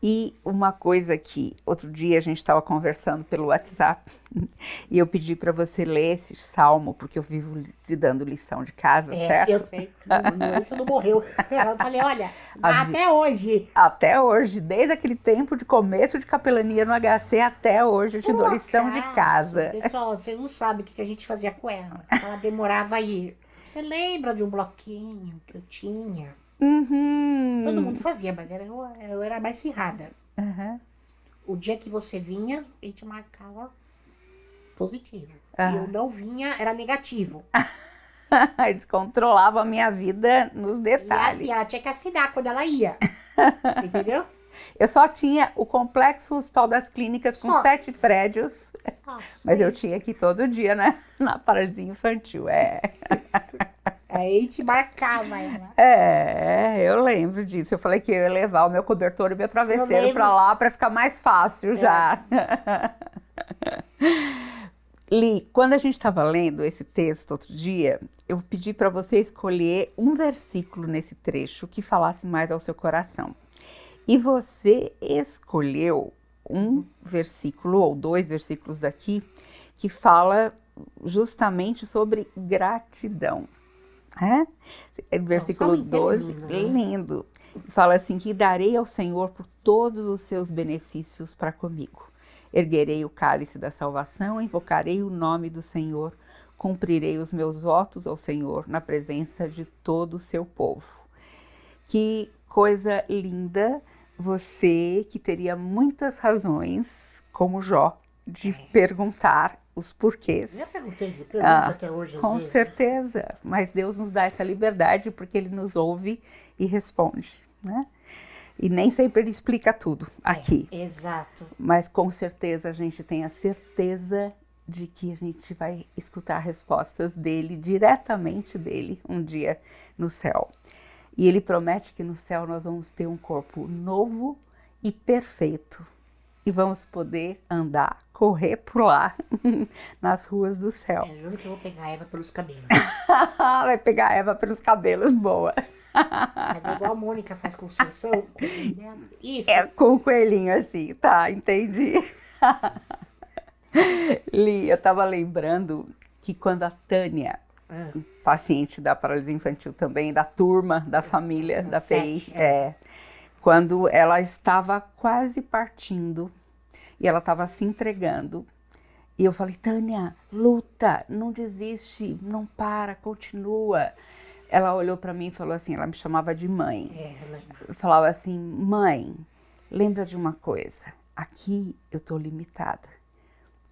E uma coisa que outro dia a gente estava conversando pelo WhatsApp e eu pedi para você ler esse salmo, porque eu vivo te dando lição de casa, certo? Eu sei, isso não morreu. Eu falei, olha, até hoje. Até hoje, desde aquele tempo de começo de capelania no HC até hoje, eu te dou lição de casa. Pessoal, você não sabe o que a gente fazia com ela. Ela demorava a ir. Você lembra de um bloquinho que eu tinha? Uhum. Todo mundo fazia, mas eu era mais cirrada. Uhum. O dia que você vinha, a gente marcava positivo. Uhum. E eu não vinha, era negativo. Eles controlavam a minha vida nos E detalhes. assim, ela tinha que assinar quando ela ia. Entendeu? Eu só tinha o Complexo Hospital das Clínicas com Só. 7 prédios, Só. mas eu tinha que ir todo dia, né? Na paralisia infantil. Aí a gente marcava ela. Eu lembro disso. Eu falei que eu ia levar o meu cobertor e o meu travesseiro lembro. pra lá pra ficar mais fácil já. Li, quando a gente estava lendo esse texto outro dia, eu pedi para você escolher um versículo nesse trecho que falasse mais ao seu coração. E você escolheu um versículo, ou 2 versículos daqui, que fala justamente sobre gratidão. Versículo Nossa, 12, lindo, né? lindo. Fala assim, que darei ao Senhor por todos os seus benefícios para comigo. Erguerei o cálice da salvação, invocarei o nome do Senhor, cumprirei os meus votos ao Senhor na presença de todo o seu povo. Que coisa linda, você que teria muitas razões, como Jó, de perguntar os porquês. Eu pergunto até hoje, às Com vezes. certeza, mas Deus nos dá essa liberdade porque Ele nos ouve e responde, né? E nem sempre Ele explica tudo aqui, Exato. mas com certeza a gente tem a certeza de que a gente vai escutar respostas dele, diretamente dele, um dia no céu. E Ele promete que no céu nós vamos ter um corpo novo e perfeito. E vamos poder andar, correr, pular nas ruas do céu. Eu juro que eu vou pegar a Eva pelos cabelos. Vai pegar a Eva pelos cabelos, boa. Mas é igual a Mônica faz com o Sansão. Isso. Com o coelhinho assim, tá, entendi. Li, eu tava lembrando que quando a Tânia, paciente da paralisia infantil também, da turma, da família, da PI, 7, quando ela estava quase partindo e ela estava se entregando, e eu falei, Tânia, luta, não desiste, não para, continua. Ela olhou para mim e falou assim, ela me chamava de mãe. Eu falava assim, mãe, lembra de uma coisa, aqui eu tô limitada,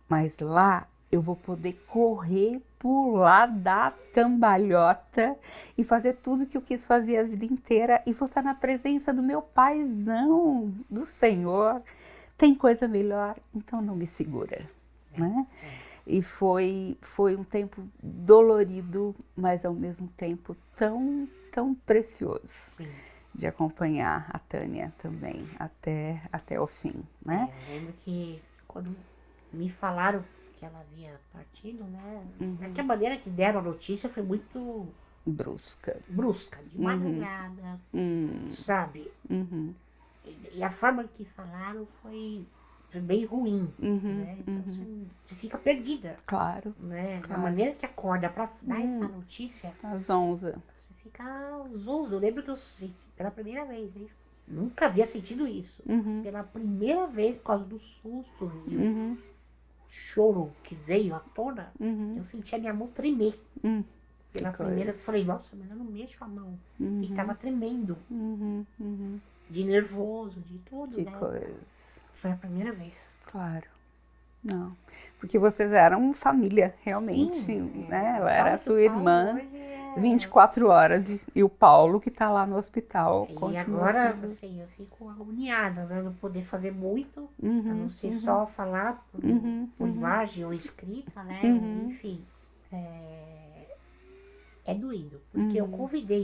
mas lá eu vou poder correr, pular, dar cambalhota e fazer tudo que eu quis fazer a vida inteira e vou estar na presença do meu paizão, do Senhor. Tem coisa melhor, então não me segura, né? E foi um tempo dolorido, mas ao mesmo tempo tão precioso. Sim. De acompanhar a Tânia também até o fim, né? Eu lembro que quando me falaram que ela havia partido, né? É que a maneira que deram a notícia foi muito Brusca. de madrugada, sabe? E a forma que falaram foi bem ruim, né? Então você fica perdida, Claro, né? A maneira que acorda pra dar essa notícia, às 11. você fica zonzo. Eu lembro que eu senti pela primeira vez, hein? Nunca havia sentido isso. Pela primeira vez, por causa do susto e o choro que veio à tona, eu senti a minha mão tremer. Pela primeira vez, eu falei, nossa, mas eu não mexo a mão. E tava tremendo. De nervoso, de tudo, Que né? coisa. Foi a primeira vez. Claro. Não. Porque vocês eram família, realmente, Sim, né? eu Ela era falo que o sua Paulo irmã, hoje é- 24 horas, e o Paulo que tá lá no hospital. E continua agora, sendo- assim, eu fico agoniada, né? Não poder fazer muito, a Uhum, não ser só falar por imagem ou escrita, né? Enfim, é doído, porque eu convidei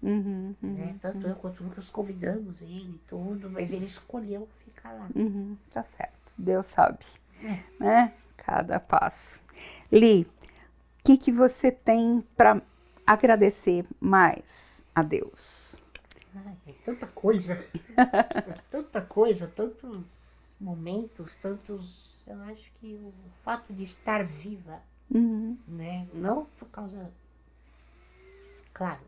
ele, né? Tanto eu quanto o Lucas convidamos ele e tudo, mas ele escolheu ficar lá. Tá certo. Deus sabe, né? Cada passo. Li, o que você tem para agradecer mais a Deus? Ai, é tanta coisa, tanta coisa, tantos momentos, tantos... Eu acho que o fato de estar viva, né? Não por causa... Claro,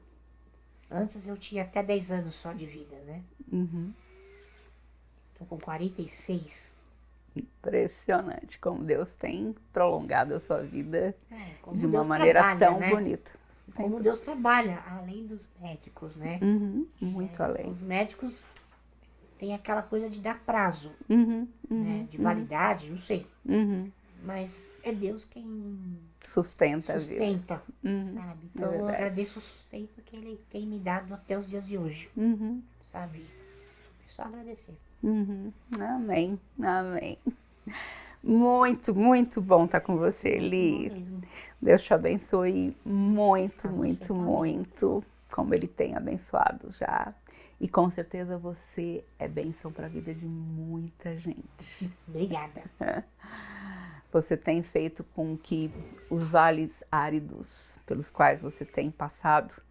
antes eu tinha até 10 anos só de vida, né? Tô com 46. Impressionante como Deus tem prolongado a sua vida Como de uma Deus maneira trabalha, tão né? bonita. Como Deus trabalha, além dos médicos, né? Muito além. Os médicos têm aquela coisa de dar prazo, né? De validade, não sei. Mas é Deus quem Sustenta a vida. sustenta, sabe? Então eu agradeço o sustento que Ele tem me dado até os dias de hoje, sabe? É só agradecer. Amém, amém. Muito, muito bom estar com você, Li. Deus te abençoe muito, muito, muito, como Ele tem abençoado já. E com certeza você é bênção para a vida de muita gente. Obrigada. Você tem feito com que os vales áridos pelos quais você tem passado,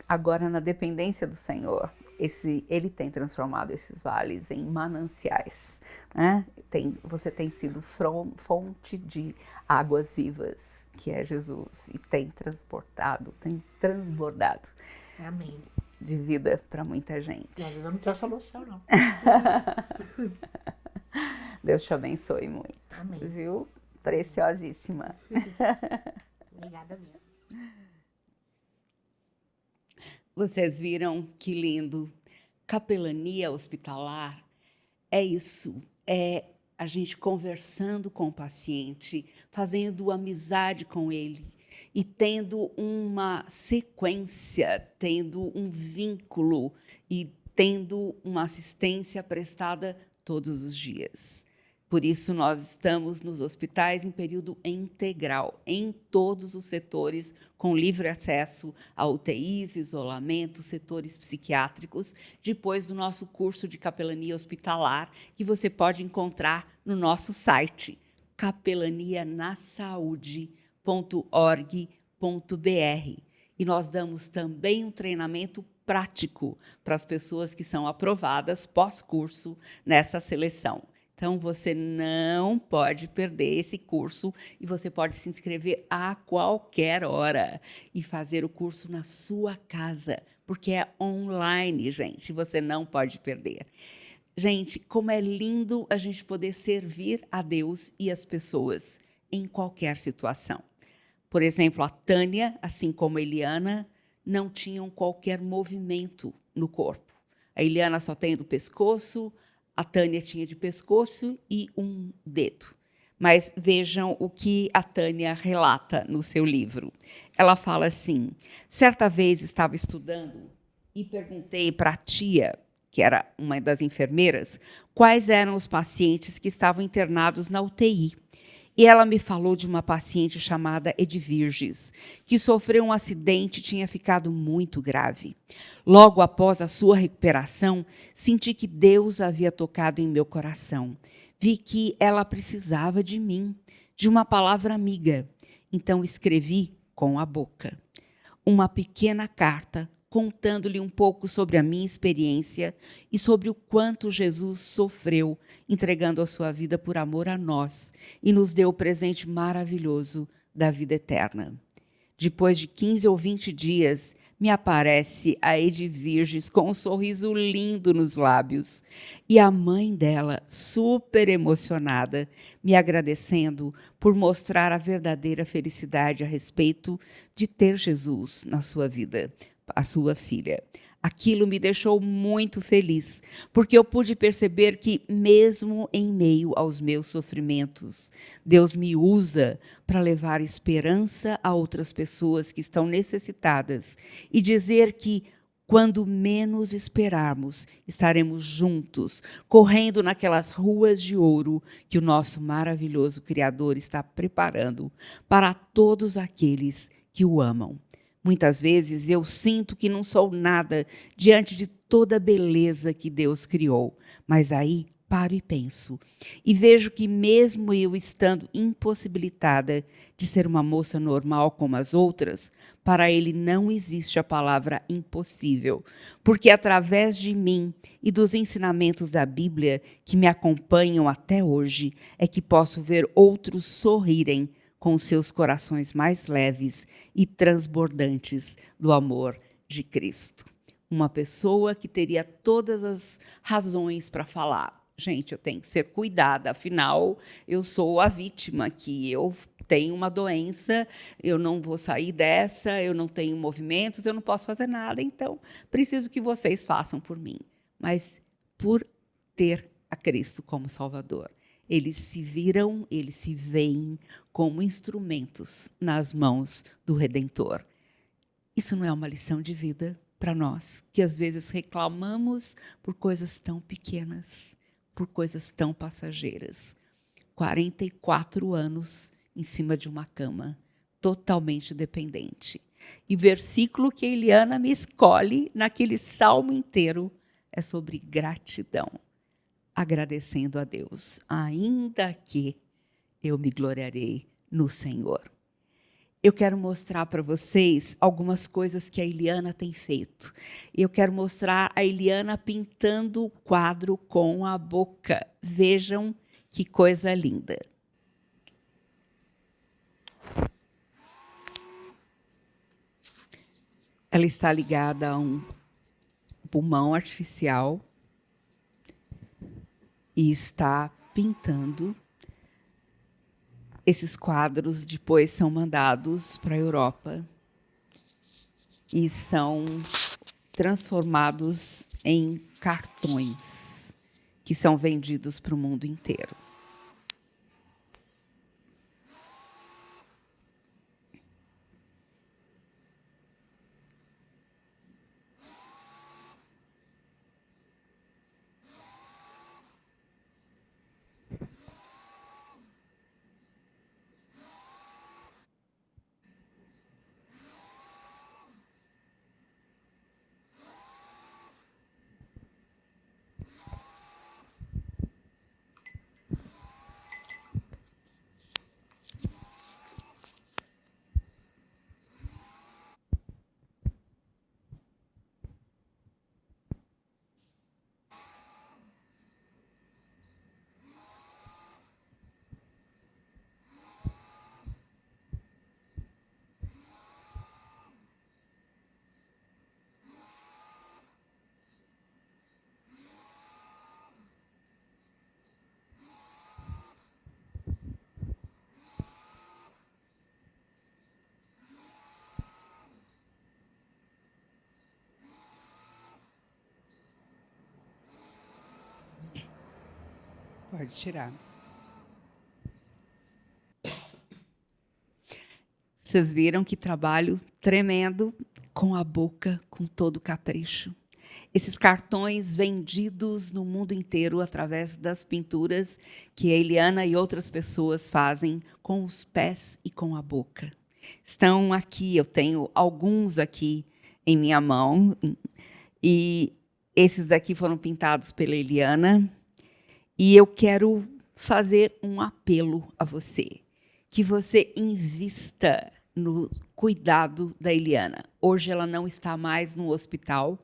agora na dependência do Senhor, Ele tem transformado esses vales em mananciais. Né? Você tem sido fonte de águas vivas, que é Jesus, e tem transbordado. Amém. De vida para muita gente. E às vezes eu não tenho solução, não. Deus te abençoe muito. Amém. Viu? Preciosíssima. Obrigada mesmo. Vocês viram que lindo? Capelania hospitalar é isso. É a gente conversando com o paciente, fazendo amizade com ele e tendo uma sequência, tendo um vínculo e tendo uma assistência prestada todos os dias. Por isso, nós estamos nos hospitais em período integral, em todos os setores, com livre acesso a UTIs, isolamento, setores psiquiátricos, depois do nosso curso de capelania hospitalar, que você pode encontrar no nosso site, capelanianasaude.org.br. E nós damos também um treinamento prático para as pessoas que são aprovadas pós-curso nessa seleção. Então, você não pode perder esse curso e você pode se inscrever a qualquer hora e fazer o curso na sua casa, porque é online, gente, você não pode perder. Gente, como é lindo a gente poder servir a Deus e as pessoas em qualquer situação. Por exemplo, a Tânia, assim como a Eliana, não tinham qualquer movimento no corpo. A Eliana só tem do pescoço, a Tânia tinha de pescoço e um dedo. Mas vejam o que a Tânia relata no seu livro. Ela fala assim: certa vez estava estudando e perguntei para a tia, que era uma das enfermeiras, quais eram os pacientes que estavam internados na UTI. E ela me falou de uma paciente chamada Edvirges, que sofreu um acidente e tinha ficado muito grave. Logo após a sua recuperação, senti que Deus havia tocado em meu coração. Vi que ela precisava de mim, de uma palavra amiga. Então escrevi com a boca uma pequena carta contando-lhe um pouco sobre a minha experiência e sobre o quanto Jesus sofreu, entregando a sua vida por amor a nós e nos deu o presente maravilhoso da vida eterna. Depois de 15 ou 20 dias, me aparece a Edvirges com um sorriso lindo nos lábios e a mãe dela, super emocionada, me agradecendo por mostrar a verdadeira felicidade a respeito de ter Jesus na sua vida, a sua filha. Aquilo me deixou muito feliz, porque eu pude perceber que, mesmo em meio aos meus sofrimentos, Deus me usa para levar esperança a outras pessoas que estão necessitadas e dizer que, quando menos esperarmos, estaremos juntos, correndo naquelas ruas de ouro que o nosso maravilhoso Criador está preparando para todos aqueles que o amam. Muitas vezes eu sinto que não sou nada diante de toda a beleza que Deus criou, mas aí paro e penso, e vejo que mesmo eu estando impossibilitada de ser uma moça normal como as outras, para Ele não existe a palavra impossível, porque através de mim e dos ensinamentos da Bíblia que me acompanham até hoje, é que posso ver outros sorrirem com seus corações mais leves e transbordantes do amor de Cristo. Uma pessoa que teria todas as razões para falar: gente, eu tenho que ser cuidada, afinal, eu sou a vítima aqui, eu tenho uma doença, eu não vou sair dessa, eu não tenho movimentos, eu não posso fazer nada, então preciso que vocês façam por mim. Mas por ter a Cristo como Salvador, Eles se viram, eles se veem como instrumentos nas mãos do Redentor. Isso não é uma lição de vida para nós, que às vezes reclamamos por coisas tão pequenas, por coisas tão passageiras. 44 anos em cima de uma cama, totalmente dependente. E o versículo que a Eliana me escolhe naquele salmo inteiro é sobre gratidão, agradecendo a Deus, ainda que eu me gloriarei no Senhor. Eu quero mostrar para vocês algumas coisas que a Eliana tem feito. Eu quero mostrar a Eliana pintando o quadro com a boca. Vejam que coisa linda. Ela está ligada a um pulmão artificial e está pintando. Esses quadros depois são mandados para a Europa e são transformados em cartões que são vendidos para o mundo inteiro. Pode tirar. Vocês viram que trabalho tremendo com a boca, com todo capricho. Esses cartões vendidos no mundo inteiro através das pinturas que a Eliana e outras pessoas fazem com os pés e com a boca. Estão aqui, eu tenho alguns aqui em minha mão, e esses daqui foram pintados pela Eliana. E eu quero fazer um apelo a você, que você invista no cuidado da Eliana. Hoje ela não está mais no hospital,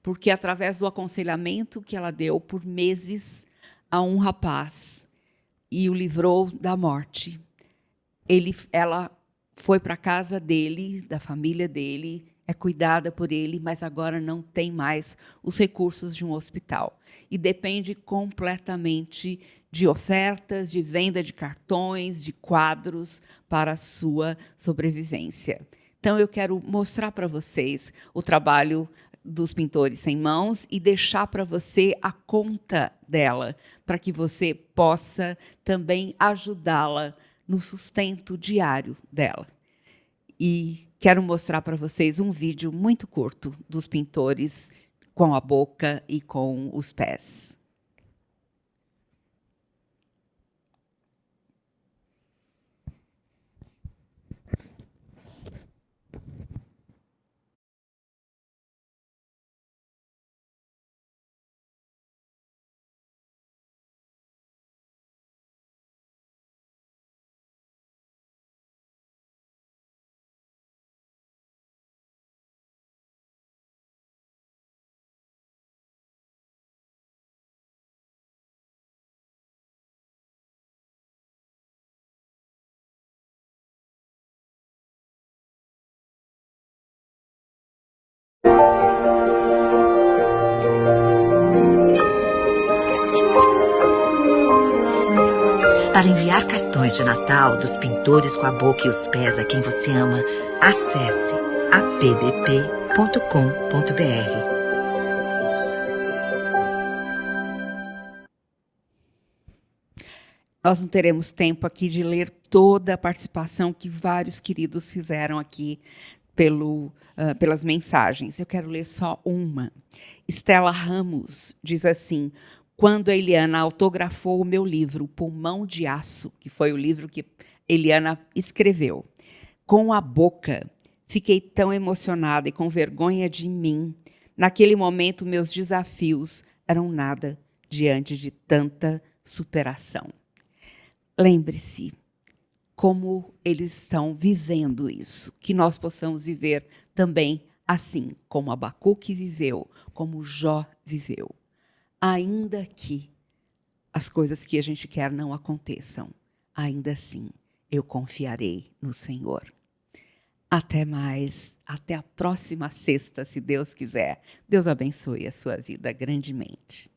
porque através do aconselhamento que ela deu por meses a um rapaz e o livrou da morte, ela foi para a casa dele, da família dele, é cuidada por ele, mas agora não tem mais os recursos de um hospital. E depende completamente de ofertas, de venda de cartões, de quadros para a sua sobrevivência. Então, eu quero mostrar para vocês o trabalho dos pintores sem mãos e deixar para você a conta dela, para que você possa também ajudá-la no sustento diário dela. E quero mostrar para vocês um vídeo muito curto dos pintores com a boca e com os pés. Para enviar cartões de Natal dos pintores com a boca e os pés a quem você ama, acesse apbp.com.br. Nós não teremos tempo aqui de ler toda a participação que vários queridos fizeram aqui pelas mensagens. Eu quero ler só uma. Estela Ramos diz assim: quando a Eliana autografou o meu livro Pulmão de Aço, que foi o livro que Eliana escreveu, com a boca, fiquei tão emocionada e com vergonha de mim. Naquele momento, meus desafios eram nada diante de tanta superação. Lembre-se como eles estão vivendo isso, que nós possamos viver também assim, como Abacuque viveu, como Jó viveu. Ainda que as coisas que a gente quer não aconteçam, ainda assim eu confiarei no Senhor. Até mais, até a próxima sexta, se Deus quiser. Deus abençoe a sua vida grandemente.